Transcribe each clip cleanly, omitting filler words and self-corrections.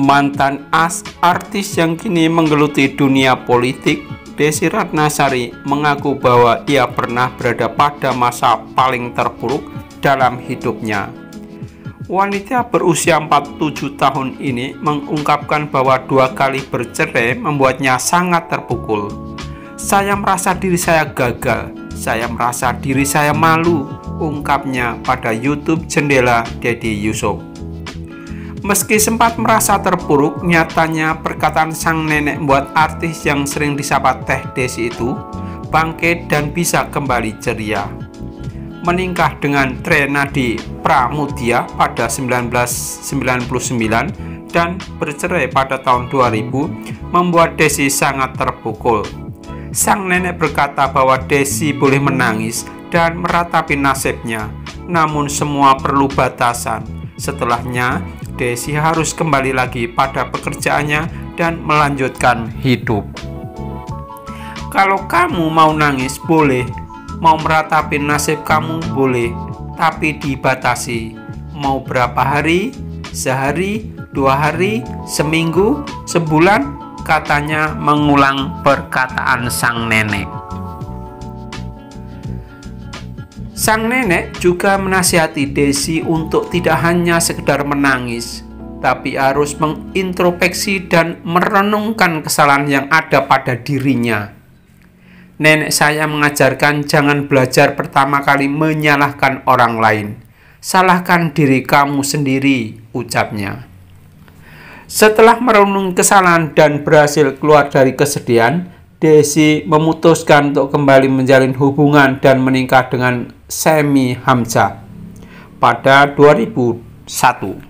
Mantan artis yang kini menggeluti dunia politik, Desy Ratnasari mengaku bahwa ia pernah berada pada masa paling terpuruk dalam hidupnya. Wanita berusia 47 tahun ini mengungkapkan bahwa 2 kali bercerai membuatnya sangat terpukul. "Saya merasa diri saya gagal, saya merasa diri saya malu," ungkapnya pada YouTube Jendela Deddy Yusuf. Meski sempat merasa terpuruk, nyatanya perkataan sang nenek membuat artis yang sering disapa Teh Desy itu bangkit dan bisa kembali ceria. Menikah dengan Trenady Pramudia pada 1999 dan bercerai pada tahun 2000 membuat Desy sangat terpukul. Sang nenek berkata bahwa Desy boleh menangis dan meratapi nasibnya, namun semua perlu batasan. Setelahnya, Desy harus kembali lagi pada pekerjaannya dan melanjutkan hidup. Kalau kamu mau nangis boleh, mau meratapi nasib kamu boleh, tapi dibatasi. Mau berapa hari, sehari, 2 hari, seminggu, sebulan, katanya mengulang perkataan sang nenek. Sang nenek juga menasihati Desy untuk tidak hanya sekedar menangis, tapi harus mengintrospeksi dan merenungkan kesalahan yang ada pada dirinya. "Nenek saya mengajarkan jangan belajar pertama kali menyalahkan orang lain. Salahkan diri kamu sendiri," ucapnya. Setelah merenung kesalahan dan berhasil keluar dari kesedihan, Desy memutuskan untuk kembali menjalin hubungan dan menikah dengan Semi Hamzah pada 2001.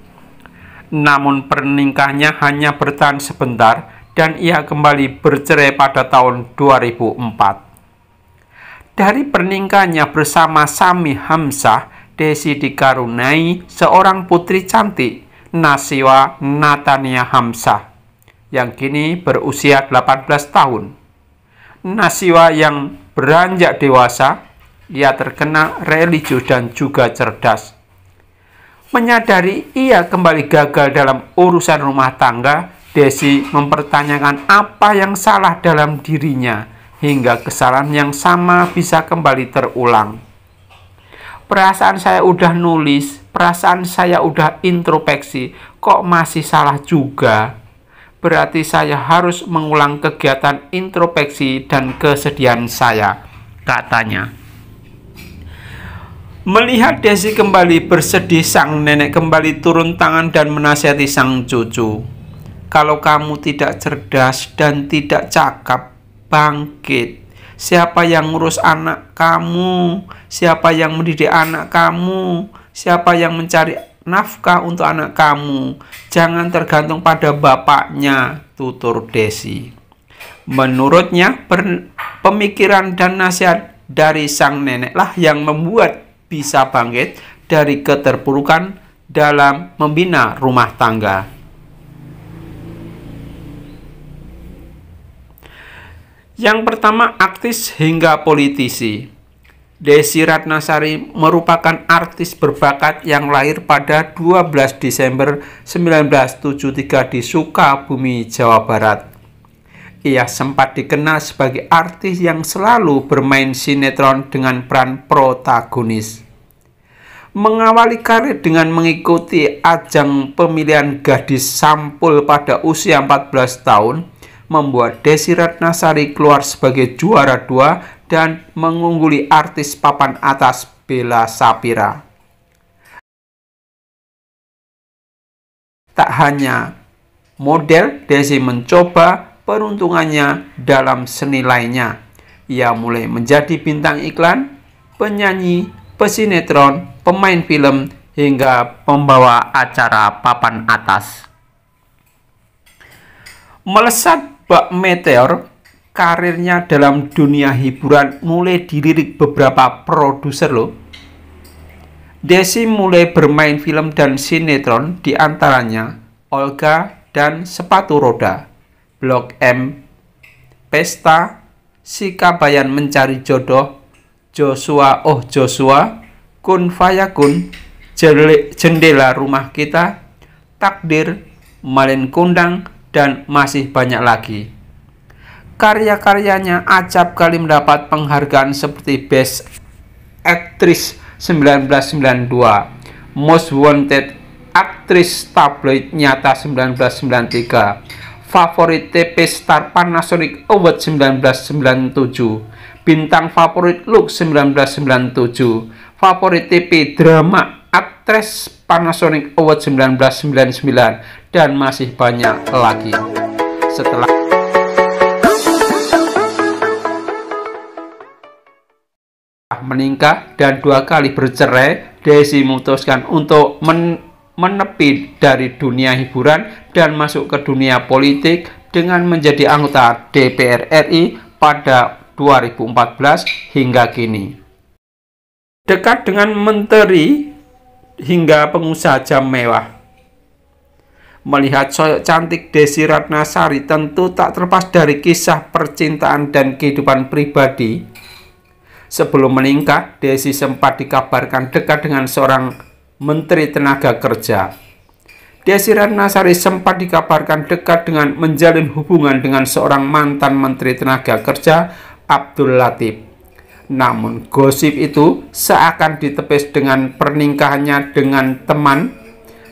Namun pernikahannya hanya bertahan sebentar dan ia kembali bercerai pada tahun 2004. Dari pernikahannya bersama Semi Hamzah, Desy dikaruniai seorang putri cantik, Nashwa Natania Hamzah, yang kini berusia 18 tahun. Nashwa yang beranjak dewasa, ia terkenal religius dan juga cerdas. Menyadari ia kembali gagal dalam urusan rumah tangga, Desy mempertanyakan apa yang salah dalam dirinya, hingga kesalahan yang sama bisa kembali terulang. "Perasaan saya udah nulis, perasaan saya udah introspeksi, kok masih salah juga? Berarti saya harus mengulang kegiatan introspeksi dan kesedihan saya," katanya. Melihat Desy kembali bersedih, sang nenek kembali turun tangan dan menasihati sang cucu. "Kalau kamu tidak cerdas dan tidak cakap, bangkit. Siapa yang ngurus anak kamu? Siapa yang mendidik anak kamu? Siapa yang mencari nafkah untuk anak kamu? Jangan tergantung pada bapaknya," tutur Desy. Menurutnya, pemikiran dan nasihat dari sang neneklah yang membuat bisa bangkit dari keterpurukan dalam membina rumah tangga. Yang pertama, artis hingga politisi. Desy Ratnasari merupakan artis berbakat yang lahir pada 12 Desember 1973 di Sukabumi, Jawa Barat. Ia sempat dikenal sebagai artis yang selalu bermain sinetron dengan peran protagonis. Mengawali karir dengan mengikuti ajang pemilihan gadis sampul pada usia 14 tahun, membuat Desy Ratnasari keluar sebagai juara 2 dan mengungguli artis papan atas Bella Shafira. Tak hanya model, Desy mencoba peruntungannya dalam seni lainnya. Ia mulai menjadi bintang iklan, penyanyi, pesinetron, pemain film, hingga pembawa acara papan atas. Melesat bak meteor, karirnya dalam dunia hiburan mulai dilirik beberapa produser loh. Desy mulai bermain film dan sinetron, diantaranya Olga dan Sepatu Roda, Blok M, Pesta, Si Kabayan Mencari Jodoh, Joshua Oh Joshua, Kun Fayakun, Jendela Rumah Kita, Takdir, Malin Kundang, dan masih banyak lagi. Karya-karyanya acap kali mendapat penghargaan seperti Best Actress 1992, Most Wanted Actress Tabloid Nyata 1993, Favorit TV Star Panasonic Award 1997, Bintang Favorit Look 1997, Favorit TV Drama Actress Panasonic Award 1999, dan masih banyak lagi. Setelah menikah dan 2 kali bercerai, Desi memutuskan untuk menepi dari dunia hiburan dan masuk ke dunia politik dengan menjadi anggota DPR RI pada 2014 hingga kini. Dekat dengan menteri hingga pengusaha jam mewah. Melihat soyok cantik Desy Ratnasari tentu tak terlepas dari kisah percintaan dan kehidupan pribadi. Sebelum menikah, Desy sempat dikabarkan dekat dengan seorang Menteri Tenaga Kerja. Desy Ratnasari sempat dikabarkan dekat dengan menjalin hubungan dengan seorang mantan Menteri Tenaga Kerja, Abdul Latif. Namun gosip itu seakan ditepis dengan pernikahannya dengan teman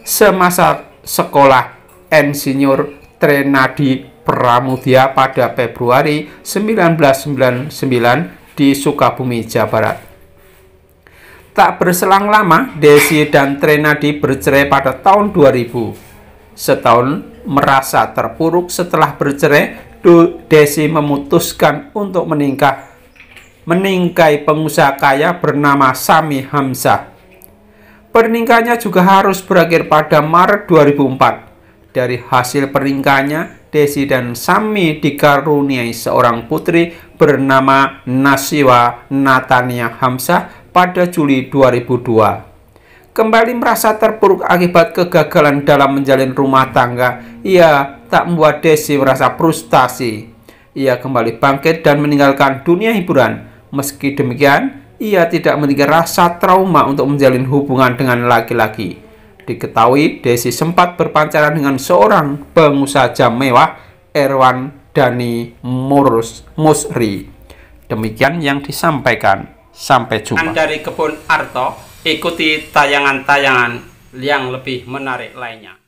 semasa sekolah, Insinyur Trenadi Pramudia, pada Februari 1999 di Sukabumi, Jawa Barat. Tak berselang lama, Desy dan Trenadi bercerai pada tahun 2000. Setahun merasa terpuruk setelah bercerai, Desy memutuskan untuk meningkai pengusaha kaya bernama Sami Hamzah. Pernikahannya juga harus berakhir pada Maret 2004. Dari hasil pernikahannya, Desy dan Sami dikaruniai seorang putri bernama Nasiwa Natania Hamzah pada Juli 2002. Kembali merasa terpuruk akibat kegagalan dalam menjalin rumah tangga, ia tak membuat Desy merasa frustasi. Ia kembali bangkit dan meninggalkan dunia hiburan. Meski demikian, ia tidak memiliki rasa trauma untuk menjalin hubungan dengan laki-laki. Diketahui Desy sempat berpacaran dengan seorang pengusaha jam mewah, Erwan Dhani Musri. Demikian yang disampaikan. Sampai jumpa. Dari Kebun Arto, ikuti tayangan-tayangan yang lebih menarik lainnya.